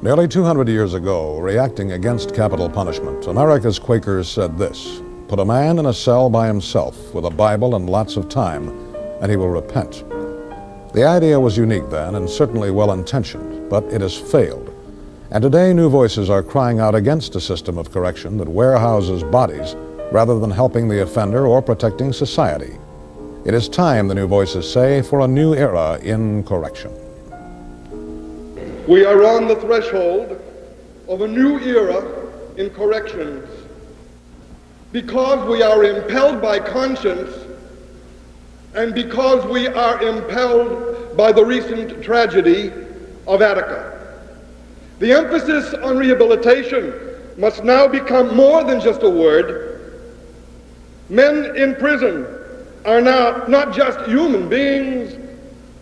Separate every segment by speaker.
Speaker 1: Nearly 200 years ago, reacting against capital punishment, America's Quakers said this: put a man in a cell by himself with a Bible and lots of time, and he will repent. The idea was unique then and certainly well-intentioned, but it has failed. And today, new voices are crying out against a system of correction that warehouses bodies rather than helping the offender or protecting society. It is time, the new voices say, for a new era in correction.
Speaker 2: We are on the threshold of a new era in corrections because we are impelled by conscience and because we are impelled by the recent tragedy of Attica. The emphasis on rehabilitation must now become more than just a word. Men in prison are now not just human beings,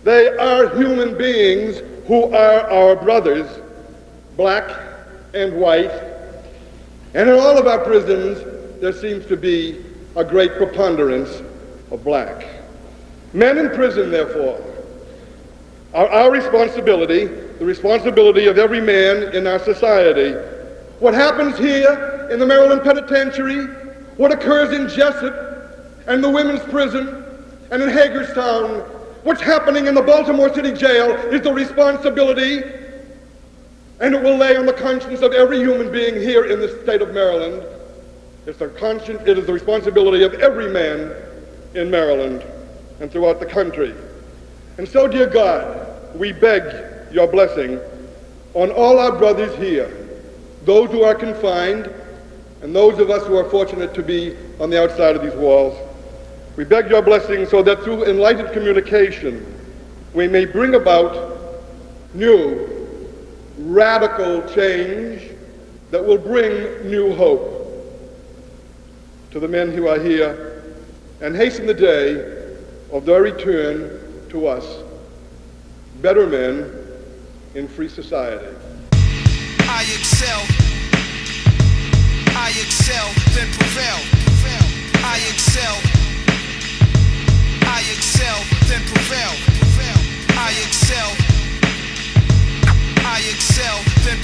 Speaker 2: they are human beings who are our brothers, black and white. And in all of our prisons, there seems to be a great preponderance of black. Men in prison, therefore, are our responsibility, the responsibility of every man in our society. What happens here in the Maryland Penitentiary, what occurs in Jessup and the women's prison and in Hagerstown, what's happening in the Baltimore City Jail is the responsibility, and it will lay on the conscience of every human being here in the state of Maryland. It is the responsibility of every man in Maryland and throughout the country. And so, dear God, we beg your blessing on all our brothers here, those who are confined and those of us who are fortunate to be on the outside of these walls. We beg your blessing so that through enlightened communication, we may bring about new, radical change that will bring new hope to the men who are here and hasten the day of their return to us, better men in free society.
Speaker 3: I excel, then prevail. I excel, then prevail. I excel, then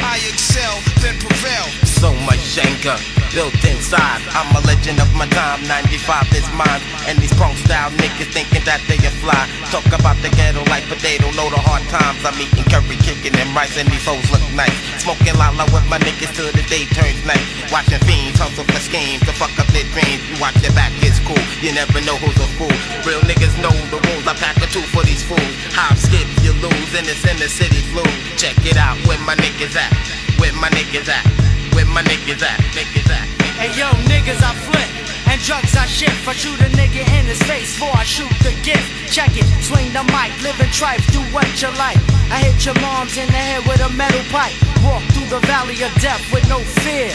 Speaker 3: I excel, then prevail.
Speaker 4: So much anger built inside. I'm a legend of my time. 95 is mine. And these punk style niggas thinking that they are fly. Talk about the ghetto life, but they don't know the hard times. I'm eating curry, chicken, and rice, and these hoes look nice. Smoking lala with my niggas till the day turns night. Watching fiends hustle for schemes to fuck up their dreams. You watch your back, it's cool. You never know who's a fool. Real niggas know the rules. I pack a two for these fools. Hop, skip, you lose, and it's in the city flu. Check it out, where my niggas at? Where my niggas at? Where my niggas at? Niggas at?
Speaker 5: Hey yo, niggas, I flip, and drugs I shift. I shoot a nigga in his face before I shoot the gift. Check it, swing the mic, live and trife, do what you like. I hit your moms in the head with a metal pipe. Walk through the valley of death with no fear,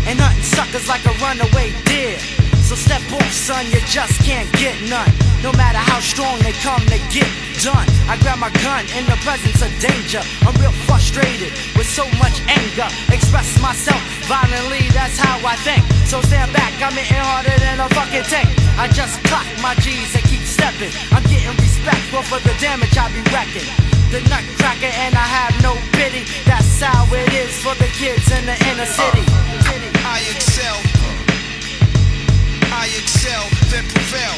Speaker 5: and hunting suckers like a runaway deer. So step off, son, you just can't get none. No matter how strong they come, they get done. I grab my gun in the presence of danger. I'm real frustrated with so much anger. Express myself violently, that's how I think. So stand back, I'm hitting harder than a fucking tank. I just clock my G's and keep stepping. I'm getting respect for the damage I be wrecking. The nutcracker and I have no pity. That's how it is for the kids in the inner city.
Speaker 3: I excel, then prevail.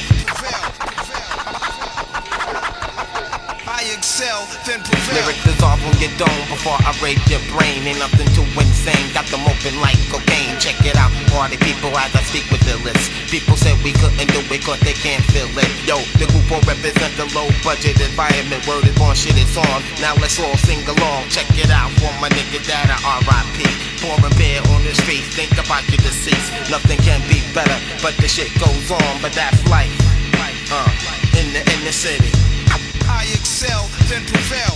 Speaker 3: I excel, then prevail.
Speaker 4: Lyrics dissolve on your dome before I raid your brain. Ain't nothing too insane, got them open like cocaine. Check it out, party people as I speak with the list. People said we couldn't do it cause they can't feel it. Yo, the group will represent the low budget environment. Word is on, shit is on. Now let's all sing along. Check it out for my nigga that are R.I.P. Pouring beer on the streets, think about your deceased. Nothing can be better, but the shit goes on. But that's life, in the city.
Speaker 3: I excel, then prevail.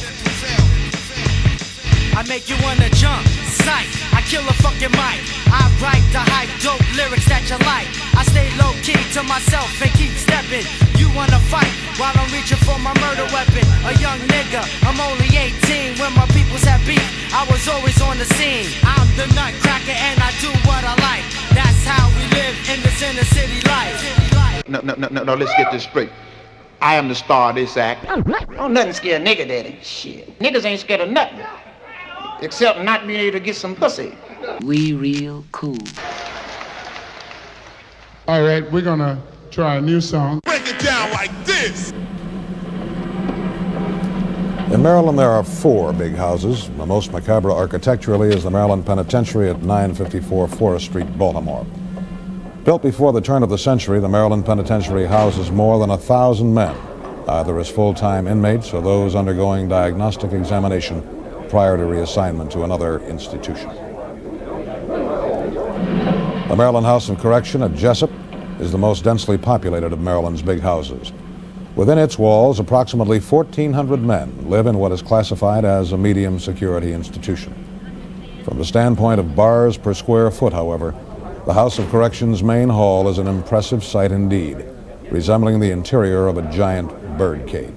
Speaker 5: I make you wanna jump, sight. I kill a fucking mic. I write the hype, dope lyrics that you like. I stay low key to myself and keep stepping. You wanna fight while I'm reaching for my murder weapon. A young nigga, I'm only 18. When my peoples had beef, I was always on the scene. I'm the nutcracker and I do what I like. That's how we live in this inner city life.
Speaker 6: No, let's get this straight. I am the star of this act.
Speaker 7: Don't nothing scare a nigga, daddy. Shit. Niggas ain't scared of nothing. Except not being able to get some pussy.
Speaker 5: We real cool.
Speaker 8: All right, we're gonna try a new song.
Speaker 3: Break it down like this.
Speaker 1: In Maryland, there are 4 big houses. The most macabre architecturally is the Maryland Penitentiary at 954 Forest Street, Baltimore. Built before the turn of the century, the Maryland Penitentiary houses more than 1,000 men, either as full-time inmates or those undergoing diagnostic examination prior to reassignment to another institution. The Maryland House of Correction at Jessup is the most densely populated of Maryland's big houses. Within its walls, approximately 1,400 men live in what is classified as a medium security institution. From the standpoint of bars per square foot, however, the House of Correction's main hall is an impressive sight indeed, resembling the interior of a giant bird cage.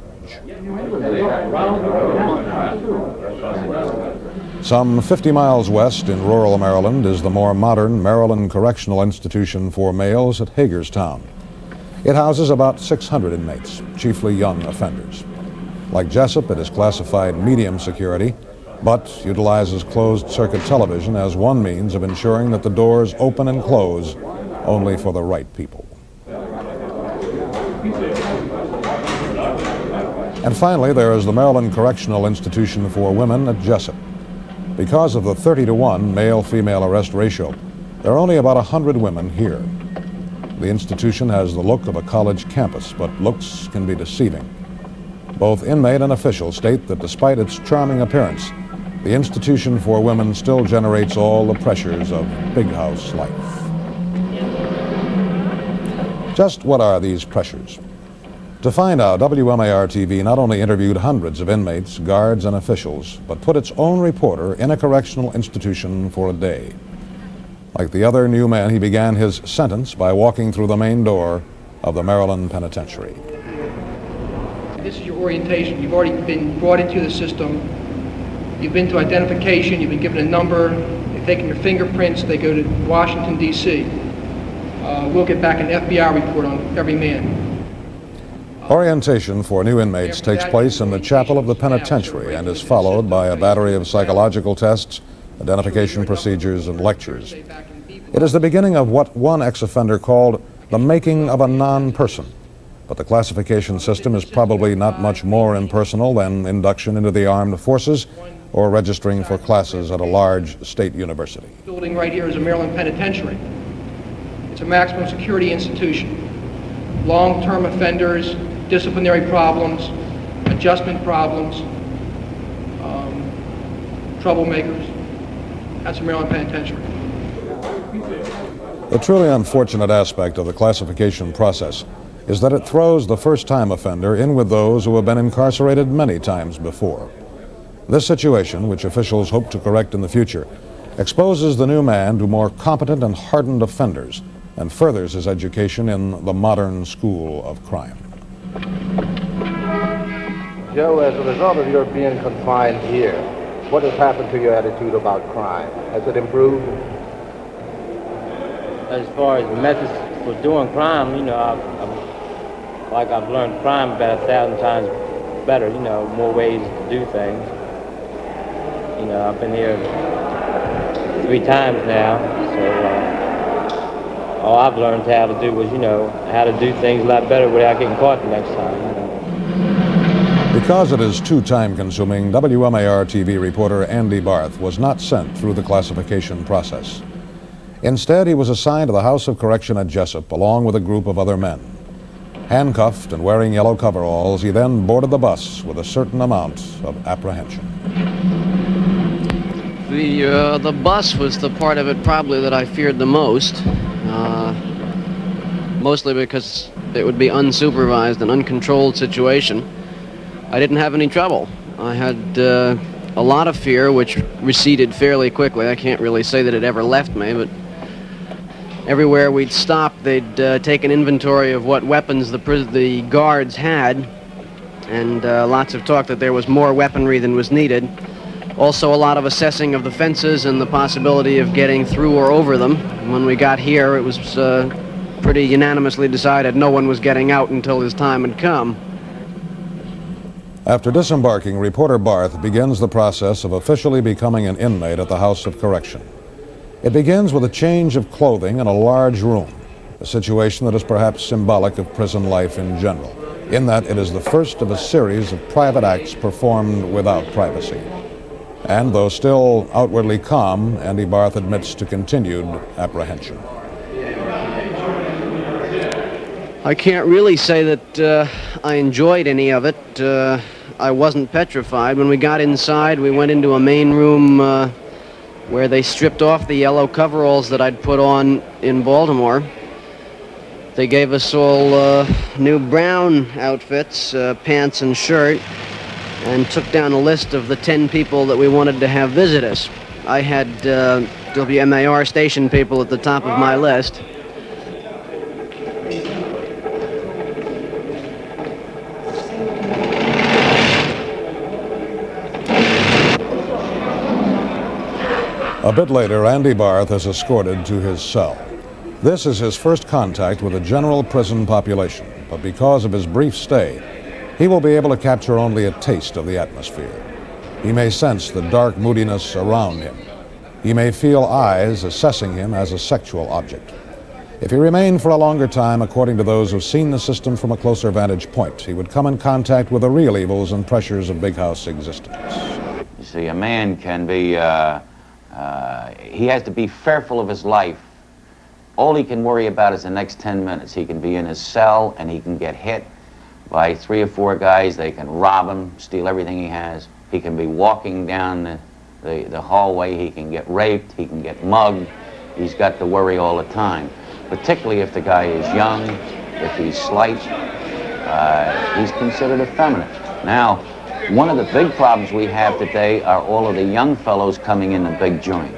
Speaker 1: Some 50 miles west in rural Maryland is the more modern Maryland Correctional Institution for Males at Hagerstown. It houses about 600 inmates, chiefly young offenders. Like Jessup, it is classified medium security, but utilizes closed-circuit television as one means of ensuring that the doors open and close only for the right people. And finally, there is the Maryland Correctional Institution for Women at Jessup. Because of the 30-to-1 male-female arrest ratio, there are only about 100 women here. The institution has the look of a college campus, but looks can be deceiving. Both inmate and official state that despite its charming appearance, the institution for women still generates all the pressures of big house life. Just what are these pressures? To find out, WMAR-TV not only interviewed hundreds of inmates, guards, and officials, but put its own reporter in a correctional institution for a day. Like the other new men, he began his sentence by walking through the main door of the Maryland Penitentiary.
Speaker 9: This is your orientation. You've already been brought into the system. You've been to identification. You've been given a number. They've taken your fingerprints. They go to Washington, D.C. We'll get back an FBI report on every man.
Speaker 1: Orientation for new inmates takes place in the chapel of the penitentiary and is followed by a battery of psychological tests, identification procedures, and lectures. It is the beginning of what one ex-offender called the making of a non-person. But the classification system is probably not much more impersonal than induction into the armed forces or registering for classes at a large state university.
Speaker 9: The building right here is a Maryland Penitentiary. It's a maximum security institution. Long-term offenders, disciplinary problems, adjustment problems, troublemakers. That's a Maryland Penitentiary.
Speaker 1: The truly unfortunate aspect of the classification process is that it throws the first-time offender in with those who have been incarcerated many times before. This situation, which officials hope to correct in the future, exposes the new man to more competent and hardened offenders and furthers his education in the modern school of crime.
Speaker 10: Joe, as a result of your being confined here, what has happened to your attitude about crime? Has it improved?
Speaker 11: As far as methods for doing crime, you know, I've learned crime about 1,000 times better, you know, more ways to do things. You know, I've been here 3 times now, so all I've learned how to do was, you know, how to do things a lot better without getting caught the next time, you know.
Speaker 1: Because it is too time-consuming, WMAR-TV reporter Andy Barth was not sent through the classification process. Instead, he was assigned to the House of Correction at Jessup along with a group of other men. Handcuffed and wearing yellow coveralls, he then boarded the bus with a certain amount of apprehension.
Speaker 12: The bus was the part of it probably that I feared the most, mostly because it would be unsupervised and uncontrolled situation. I didn't have any trouble. I had a lot of fear, which receded fairly quickly. I can't really say that it ever left me, but everywhere we'd stop, they'd take an inventory of what weapons the guards had, and lots of talk that there was more weaponry than was needed. Also a lot of assessing of the fences and the possibility of getting through or over them. When we got here, it was pretty unanimously decided no one was getting out until his time had come.
Speaker 1: After disembarking, reporter Barth begins the process of officially becoming an inmate at the House of Correction. It begins with a change of clothing in a large room, a situation that is perhaps symbolic of prison life in general, in that it is the first of a series of private acts performed without privacy. And though still outwardly calm, Andy Barth admits to continued apprehension.
Speaker 12: I can't really say that I enjoyed any of it. I wasn't petrified. When we got inside, we went into a main room where they stripped off the yellow coveralls that I'd put on in Baltimore. They gave us all new brown outfits, pants and shirt, and took down a list of the 10 people that we wanted to have visit us. I had WMAR station people at the top of my list.
Speaker 1: A bit later, Andy Barth is escorted to his cell. This is his first contact with the general prison population, but because of his brief stay, he will be able to capture only a taste of the atmosphere. He may sense the dark moodiness around him. He may feel eyes assessing him as a sexual object. If he remained for a longer time, according to those who've seen the system from a closer vantage point, he would come in contact with the real evils and pressures of big house existence.
Speaker 6: You see, a man can be, he has to be fearful of his life. All he can worry about is the next 10 minutes. He can be in his cell and he can get hit by 3 or 4 guys. They can rob him, steal everything he has. He can be walking down the hallway. He can get raped. He can get mugged. He's got to worry all the time, particularly if the guy is young, if he's slight. He's considered effeminate. Now, one of the big problems we have today are all of the young fellows coming in the big joint,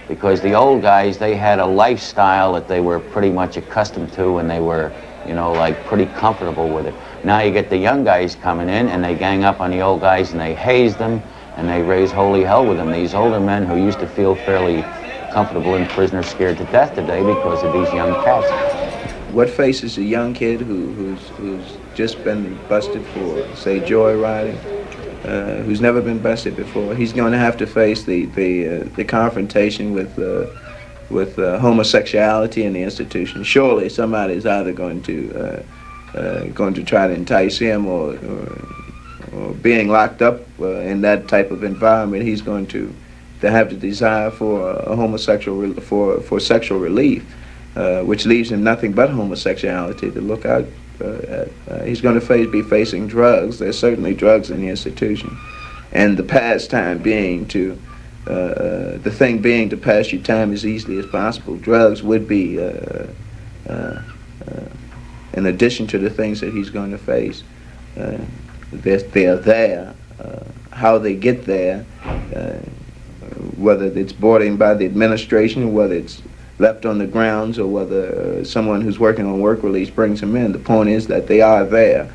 Speaker 6: because the old guys, they had a lifestyle that they were pretty much accustomed to, and they were, you know, like pretty comfortable with it. Now you get the young guys coming in and they gang up on the old guys and they haze them and they raise holy hell with them. These older men who used to feel fairly comfortable in prison are scared to death today because of these young cats.
Speaker 13: What faces a young kid who's just been busted for, say, joyriding, who's never been busted before? He's going to have to face the confrontation with homosexuality in the institution. Surely somebody's either going to try to entice him, or being locked up in that type of environment, he's going to have the desire for a homosexual for sexual relief, which leaves him nothing but homosexuality to look out at. He's going to be facing drugs. There's certainly drugs in the institution, and the pastime being to the thing being to pass your time as easily as possible. Drugs would be in addition to the things that he's going to face. They're there. How they get there, whether it's brought in by the administration, whether it's left on the grounds, or whether someone who's working on work release brings them in, the point is that they are there.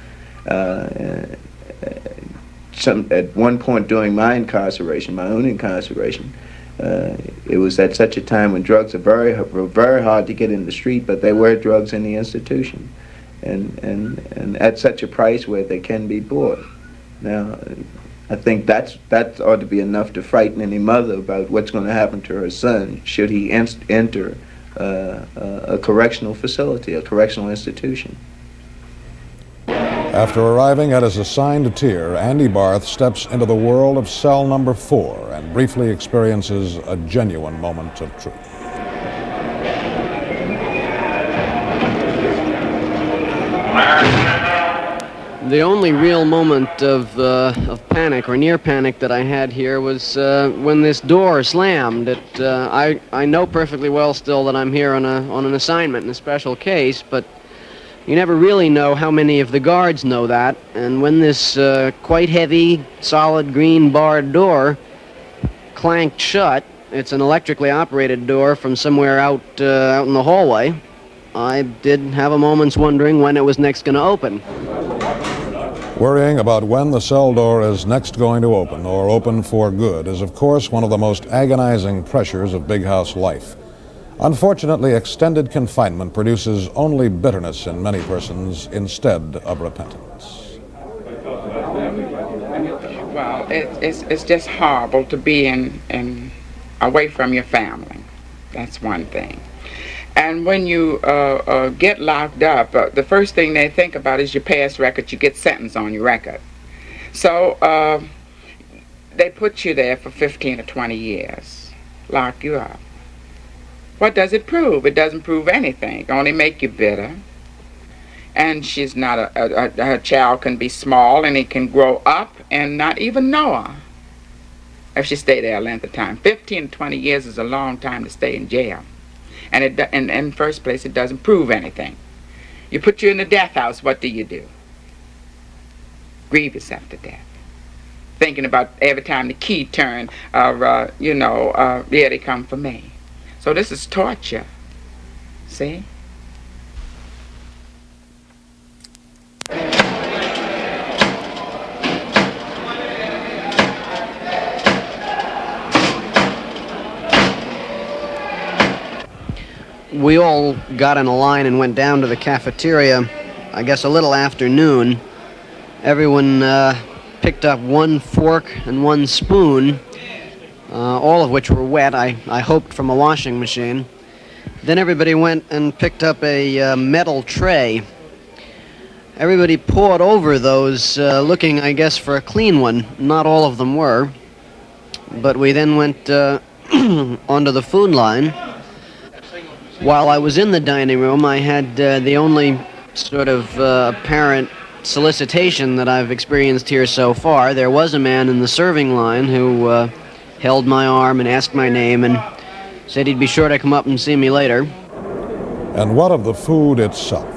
Speaker 13: At one point during my incarceration, my own incarceration, it was at such a time when drugs were very hard to get in the street, but there were drugs in the institution, and at such a price where they can be bought. Now, I think that ought to be enough to frighten any mother about what's going to happen to her son should he enter a correctional facility, a correctional institution.
Speaker 1: After arriving at his assigned tier, Andy Barth steps into the world of cell number 4 and briefly experiences a genuine moment of truth.
Speaker 12: The only real moment of panic or near panic that I had here was when this door slammed. I know perfectly well still that I'm here on an assignment in a special case, but you never really know how many of the guards know that. And when this quite heavy, solid green barred door clanked shut, it's an electrically operated door from somewhere out in the hallway, I did have a moment's wondering when it was next going to open.
Speaker 1: Worrying about when the cell door is next going to open, or open for good, is of course one of the most agonizing pressures of big house life. Unfortunately, extended confinement produces only bitterness in many persons instead of repentance.
Speaker 14: Well, it's just horrible to be in away from your family. That's one thing. And when you get locked up, the first thing they think about is your past record. You get sentenced on your record. So they put you there for 15 or 20 years, lock you up. What does it prove? It doesn't prove anything. It only make you bitter. And she's not her child can be small and he can grow up and not even know her if she stay there a length of time. 15 to 20 years is a long time to stay in jail. And in first place, it doesn't prove anything. You put you in the death house, what do? Grieve yourself to death. Thinking about every time the key turn, there they come for me. So this is torture. See?
Speaker 12: We all got in a line and went down to the cafeteria, I guess a little after noon. Everyone picked up one fork and one spoon, all of which were wet, I hoped from a washing machine. Then everybody went and picked up a metal tray. Everybody poured over those, looking, I guess, for a clean one. Not all of them were. But we then went onto the food line. While I was in the dining room, I had the only sort of apparent solicitation that I've experienced here so far. There was a man in the serving line who held my arm and asked my name and said he'd be sure to come up and see me later.
Speaker 1: And what of the food itself?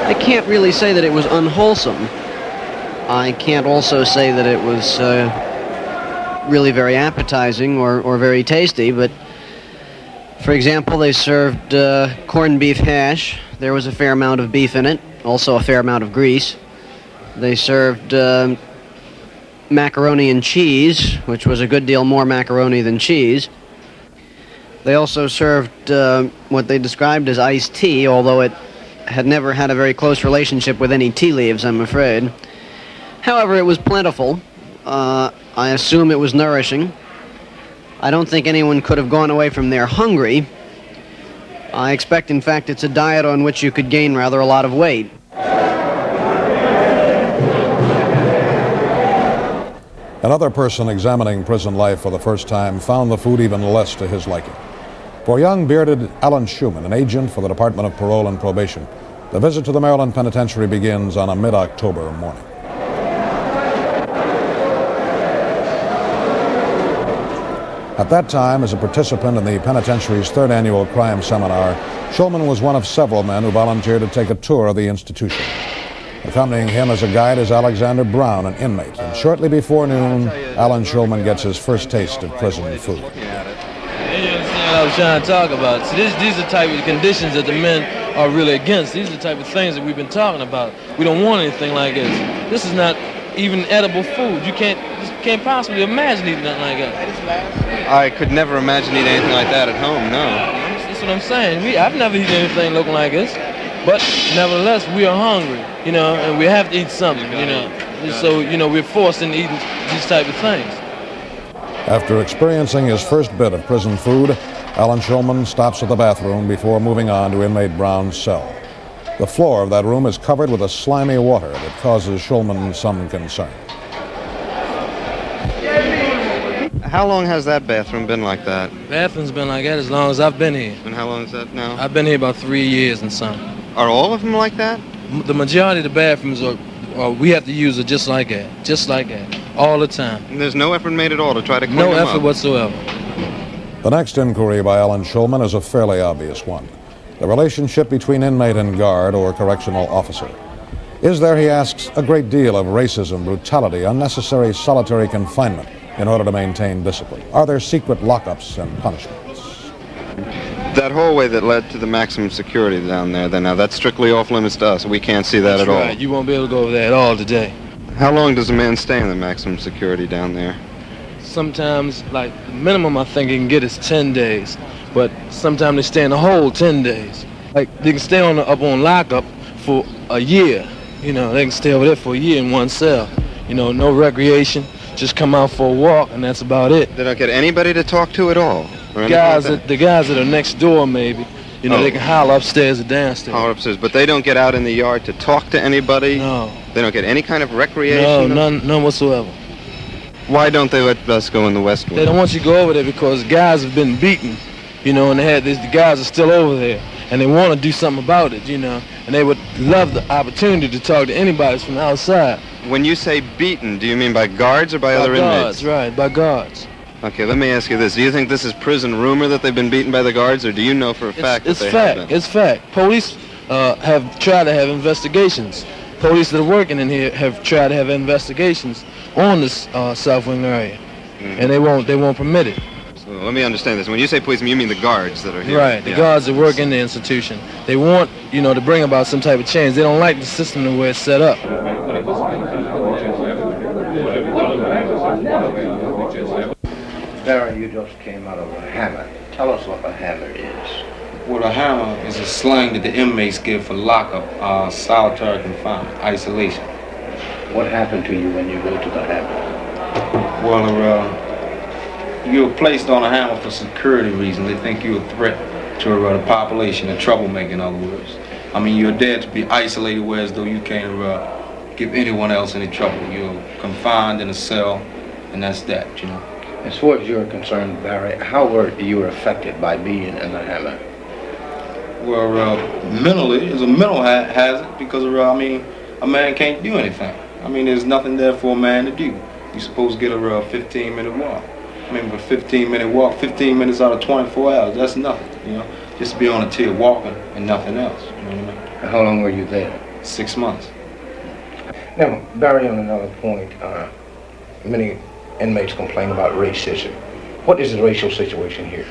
Speaker 12: I can't really say that it was unwholesome. I can't also say that it was really very appetizing or very tasty, but for example, they served corned beef hash. There was a fair amount of beef in it, also a fair amount of grease. They served macaroni and cheese, which was a good deal more macaroni than cheese. They also served what they described as iced tea, although it had never had a very close relationship with any tea leaves, I'm afraid. However, it was plentiful. I assume it was nourishing. I don't think anyone could have gone away from there hungry. I expect, in fact, it's a diet on which you could gain rather a lot of weight.
Speaker 1: Another person examining prison life for the first time found the food even less to his liking. For young bearded Alan Schumann, an agent for the Department of Parole and Probation, the visit to the Maryland Penitentiary begins on a mid-October morning. At that time, as a participant in the penitentiary's third annual crime seminar, Schulman was one of several men who volunteered to take a tour of the institution. Accompanying him as a guide is Alexander Brown, an inmate, and shortly before noon, Alan Schulman gets his first taste of prison food.
Speaker 15: I was trying to talk about. See, these are the type of conditions that the men are really against. These are the type of things that we've been talking about. We don't want anything like this. This is not even edible food. You can't possibly imagine eating nothing like that.
Speaker 16: I could never imagine eating anything like that at home, no.
Speaker 15: That's what I'm saying. I've never eaten anything looking like this. But nevertheless, we are hungry, and we have to eat something, So, we're forced into eating these type of things.
Speaker 1: After experiencing his first bit of prison food, Alan Schulman stops at the bathroom before moving on to inmate Brown's cell. The floor of that room is covered with a slimy water that causes Schulman some concern.
Speaker 16: How long has that bathroom been like that?
Speaker 15: Bathroom's been like that as long as I've been here.
Speaker 16: And how long is that now?
Speaker 15: I've been here about 3 years and some.
Speaker 16: Are all of them like that?
Speaker 15: The majority of the bathrooms we have to use it just like that, all the time.
Speaker 16: And there's no effort made at all to try to clean
Speaker 15: them up?
Speaker 16: No
Speaker 15: effort whatsoever.
Speaker 1: The next inquiry by Alan Schulman is a fairly obvious one. The relationship between inmate and guard or correctional officer. Is there, he asks, a great deal of racism, brutality, unnecessary solitary confinement in order to maintain discipline? Are there secret lockups and punishments?
Speaker 16: That hallway that led to the maximum security down there, now that's strictly off limits to us. We can't see that at all.
Speaker 15: Right. You won't be able to go over there at all today.
Speaker 16: How long does a man stay in the maximum security down there?
Speaker 15: Sometimes, like, the minimum I think you can get is 10 days. But sometimes they stay in the whole 10 days. Like, they can stay up on lockup for a year, You know, they can stay over there for a year in one cell. You know, no recreation, just come out for a walk, and that's about it.
Speaker 16: They don't get anybody to talk to at all?
Speaker 15: The guys that are next door, maybe. You know, they can holler upstairs or downstairs.
Speaker 16: Holler upstairs, but they don't get out in the yard to talk to anybody?
Speaker 15: No.
Speaker 16: They don't get any kind of recreation?
Speaker 15: No, none whatsoever.
Speaker 16: Why don't they let us go in the West Wing?
Speaker 15: They don't want you to go over there because guys have been beaten, you know, and the guys are still over there, and they want to do something about it, you know, and they would love the opportunity to talk to anybody from the outside.
Speaker 16: When you say beaten, do you mean by guards or by other
Speaker 15: inmates?
Speaker 16: By
Speaker 15: guards, right, by guards.
Speaker 16: Okay, let me ask you this. Do you think this is prison rumor that they've been beaten by the guards, or do you know for a fact that they have been?
Speaker 15: It's fact. Police have tried to have investigations. Police that are working in here have tried to have investigations on this South Wing area, and they won't permit it.
Speaker 16: So let me understand this. When you say police, you mean the guards that are here?
Speaker 15: Right, the guards that work in the institution. They want, you know, to bring about some type of change. They don't like the system the way it's set up.
Speaker 10: Barry, you just came out of a hammer. Tell us what a hammer is.
Speaker 17: Well, a hammer is a slang that the inmates give for lockup, solitary confinement, isolation.
Speaker 10: What happened to you when you go to the hammer?
Speaker 17: Well, you're placed on a hammer for security reasons. They think you're a threat to the population, a troublemaker, in other words. I mean, you're there to be isolated, whereas though you can't give anyone else any trouble. You're confined in a cell, and that's that, you know.
Speaker 10: As far as you're concerned, Barry, how were you affected by being in the hammer?
Speaker 17: Well, mentally, it's a mental hazard because, I mean, a man can't do anything. I mean, there's nothing there for a man to do. You're supposed to get a 15-minute walk. I mean, but 15-minute walk, 15 minutes out of 24 hours, that's nothing, you know. Just to be on a tier walking and nothing else, you know what I mean?
Speaker 10: And how long were you there?
Speaker 17: 6 months.
Speaker 10: Now, Barry, on another point, many inmates complain about racism. What is the racial situation here?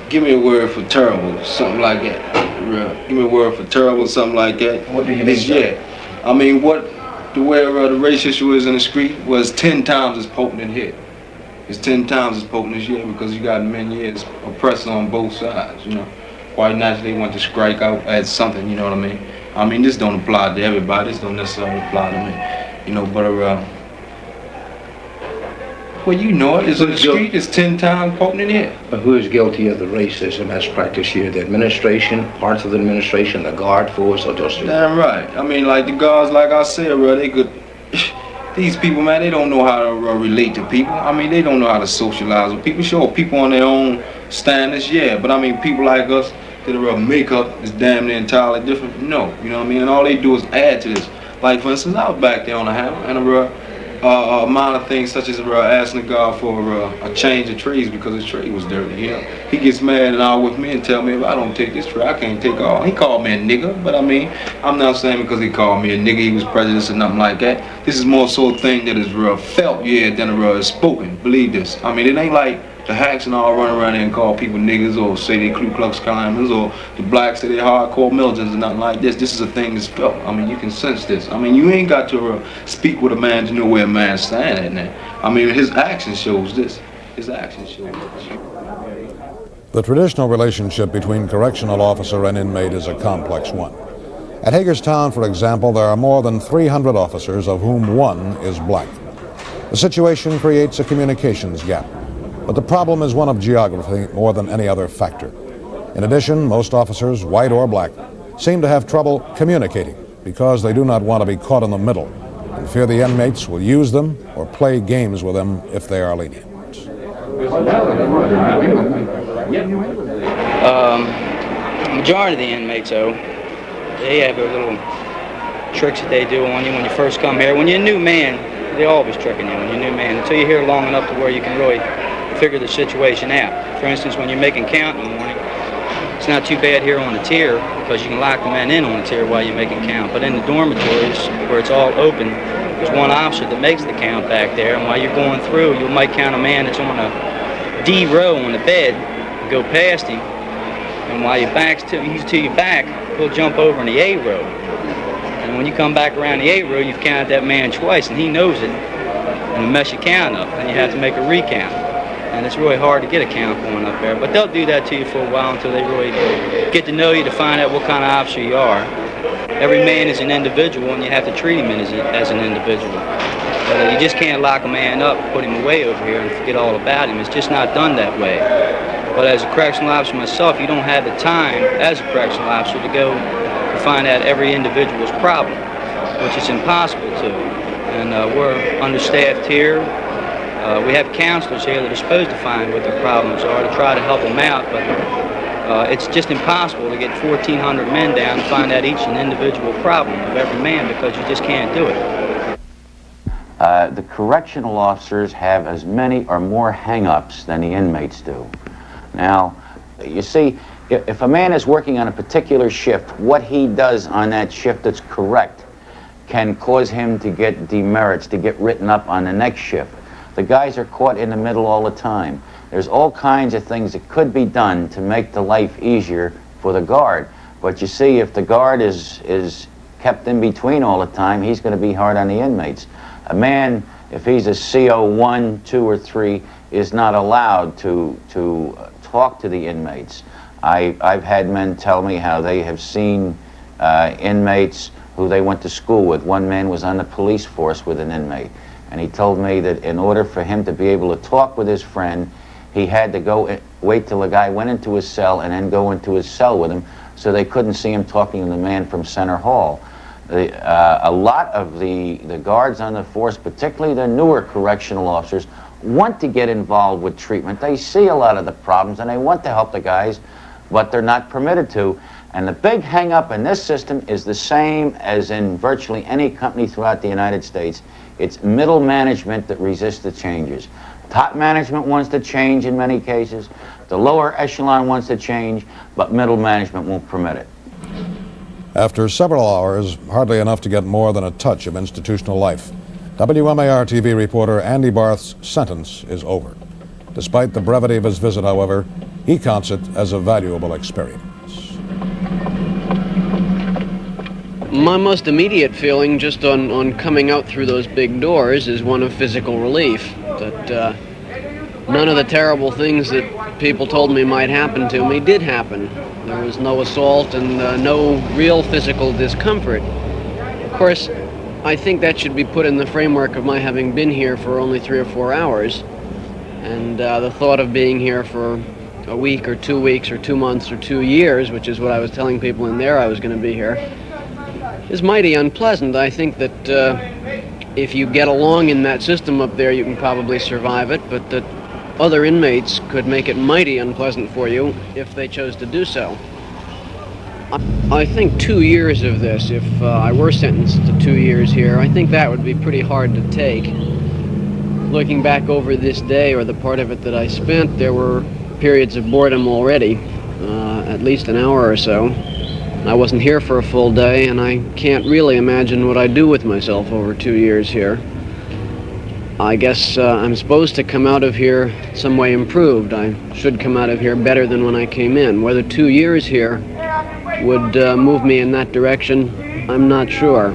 Speaker 17: Give me a word for terrible, something like that. Give me a word for terrible, something like that.
Speaker 10: What do you mean?
Speaker 17: Yeah. I mean, the way the race issue is in the street was 10 times as potent here. It's 10 times as potent as here because you got men here oppressed on both sides, you know. Quite naturally, they want to strike out at something, you know what I mean? I mean, this don't apply to everybody. This don't necessarily apply to me, you know. But well, you know it. It's in the street. It's 10 times potent in here.
Speaker 10: But who is guilty of the racism as practiced here? The administration, parts of the administration, the guard force, or just?
Speaker 17: Damn right. I mean, like the guards, like I said, bro, they could. These people, man, they don't know how to relate to people. I mean, they don't know how to socialize with people. Sure, people on their own standards, yeah. But I mean, people like us. Their makeup is damn near entirely different. No, you know what I mean? And all they do is add to this. Like, for instance, I was back there on the hammer, and a minor things such as asking the guard for a change of trees because his tree was dirty, you know? He gets mad and all with me and tell me if I don't take this tree, I can't take all. He called me a nigger, but I mean, I'm not saying because he called me a nigger, he was prejudiced or nothing like that. This is more so a thing that is felt, yeah, than is spoken. Believe this. I mean, it ain't like the hacks and all run around here and call people niggas or say they Ku Klux Klans or the blacks say they hardcore militants or nothing like this. This is a thing that's felt. I mean, you can sense this. I mean, you ain't got to speak with a man to know where a man's standing at now. I mean, his action shows this. His action shows this.
Speaker 1: The traditional relationship between correctional officer and inmate is a complex one. At Hagerstown, for example, there are more than 300 officers, of whom one is black. The situation creates a communications gap. But the problem is one of geography more than any other factor. In addition, most officers, white or black, seem to have trouble communicating because they do not want to be caught in the middle and fear the inmates will use them or play games with them if they are lenient.
Speaker 18: Majority of the inmates, though, they have their little tricks that they do on you when you first come here. When you're a new man, they're always tricking you when you're a new man until you're here long enough to where you can really figure the situation out. For instance, when you're making count in the morning, it's not too bad here on the tier because you can lock the men in on the tier while you're making count. But in the dormitories where it's all open, there's one officer that makes the count back there, and while you're going through, you might count a man that's on a D row on the bed and go past him, and while he's to your back, he'll jump over in the A row. And when you come back around the A row, you've counted that man twice, and he knows it, and you mess your count up, and you have to make a recount. and it's really hard to get a count going up there. But they'll do that to you for a while until they really get to know you, to find out what kind of officer you are. Every man is an individual, and you have to treat him as an individual. You just can't lock a man up, put him away over here, and forget all about him. It's just not done that way. But as a correctional officer myself, you don't have the time as a correctional officer to go to find out every individual's problem, which is impossible to. And we're understaffed here. We have counselors here that are supposed to find what their problems are to try to help them out, but it's just impossible to get 1,400 men down and find out each an individual problem of every man, because you just can't do it.
Speaker 6: The correctional officers have as many or more hang-ups than the inmates do. Now, you see, if a man is working on a particular shift, what he does on that shift that's correct can cause him to get demerits, to get written up on the next shift. The guys are caught in the middle all the time. There's all kinds of things that could be done to make the life easier for the guard. But you see, if the guard is kept in between all the time, he's going to be hard on the inmates. A man, if he's a CO 1, 2, or 3, is not allowed to talk to the inmates. I've had men tell me how they have seen inmates who they went to school with. One man was on the police force with an inmate, and he told me that in order for him to be able to talk with his friend, he had to go wait till the guy went into his cell and then go into his cell with him, so they couldn't see him talking to the man from Center Hall. A lot of the guards on the force, particularly the newer correctional officers, want to get involved with treatment. They see a lot of the problems and they want to help the guys, but they're not permitted to. And the big hang-up in this system is the same as in virtually any company throughout the United States. It's middle management that resists the changes. Top management wants to change in many cases. The lower echelon wants to change, but middle management won't permit it.
Speaker 1: After several hours, hardly enough to get more than a touch of institutional life, WMAR-TV reporter Andy Barth's sentence is over. Despite the brevity of his visit, however, he counts it as a valuable experience.
Speaker 12: My most immediate feeling just on coming out through those big doors is one of physical relief. That none of the terrible things that people told me might happen to me did happen. There was no assault and no real physical discomfort. Of course, I think that should be put in the framework of my having been here for only 3 or 4 hours. And the thought of being here for a week or 2 weeks or 2 months or 2 years, which is what I was telling people in there I was going to be here, is mighty unpleasant. I think that if you get along in that system up there, you can probably survive it, but that other inmates could make it mighty unpleasant for you if they chose to do so. I think 2 years of this, if I were sentenced to 2 years here, I think that would be pretty hard to take. Looking back over this day, or the part of it that I spent, there were periods of boredom already, at least an hour or so. I wasn't here for a full day, and I can't really imagine what I'd do with myself over 2 years here. I guess I'm supposed to come out of here some way improved. I should come out of here better than when I came in. Whether 2 years here would move me in that direction, I'm not sure.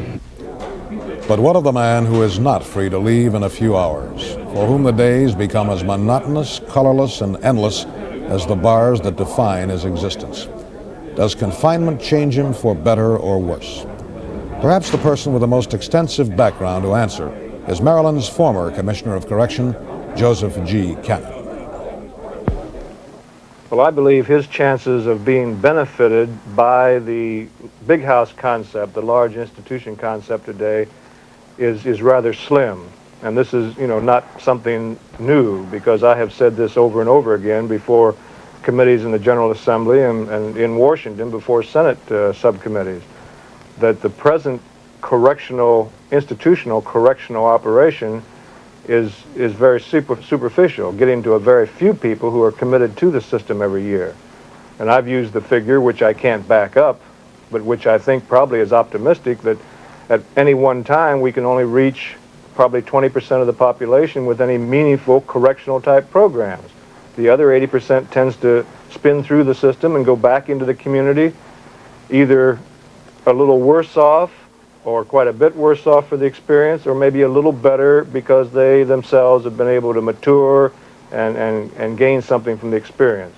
Speaker 1: But what of the man who is not free to leave in a few hours, for whom the days become as monotonous, colorless, and endless as the bars that define his existence? Does confinement change him for better or worse? Perhaps the person with the most extensive background to answer is Maryland's former Commissioner of Correction, Joseph G. Cannon.
Speaker 19: Well, I believe his chances of being benefited by the big house concept, the large institution concept today, is rather slim. And this is, not something new, because I have said this over and over again before committees in the General Assembly and in Washington before Senate subcommittees, that the present institutional correctional operation is very superficial, getting to a very few people who are committed to the system every year. And I've used the figure, which I can't back up, but which I think probably is optimistic, that at any one time we can only reach probably 20% of the population with any meaningful correctional type programs. The other 80% tends to spin through the system and go back into the community, either a little worse off or quite a bit worse off for the experience, or maybe a little better because they themselves have been able to mature and gain something from the experience.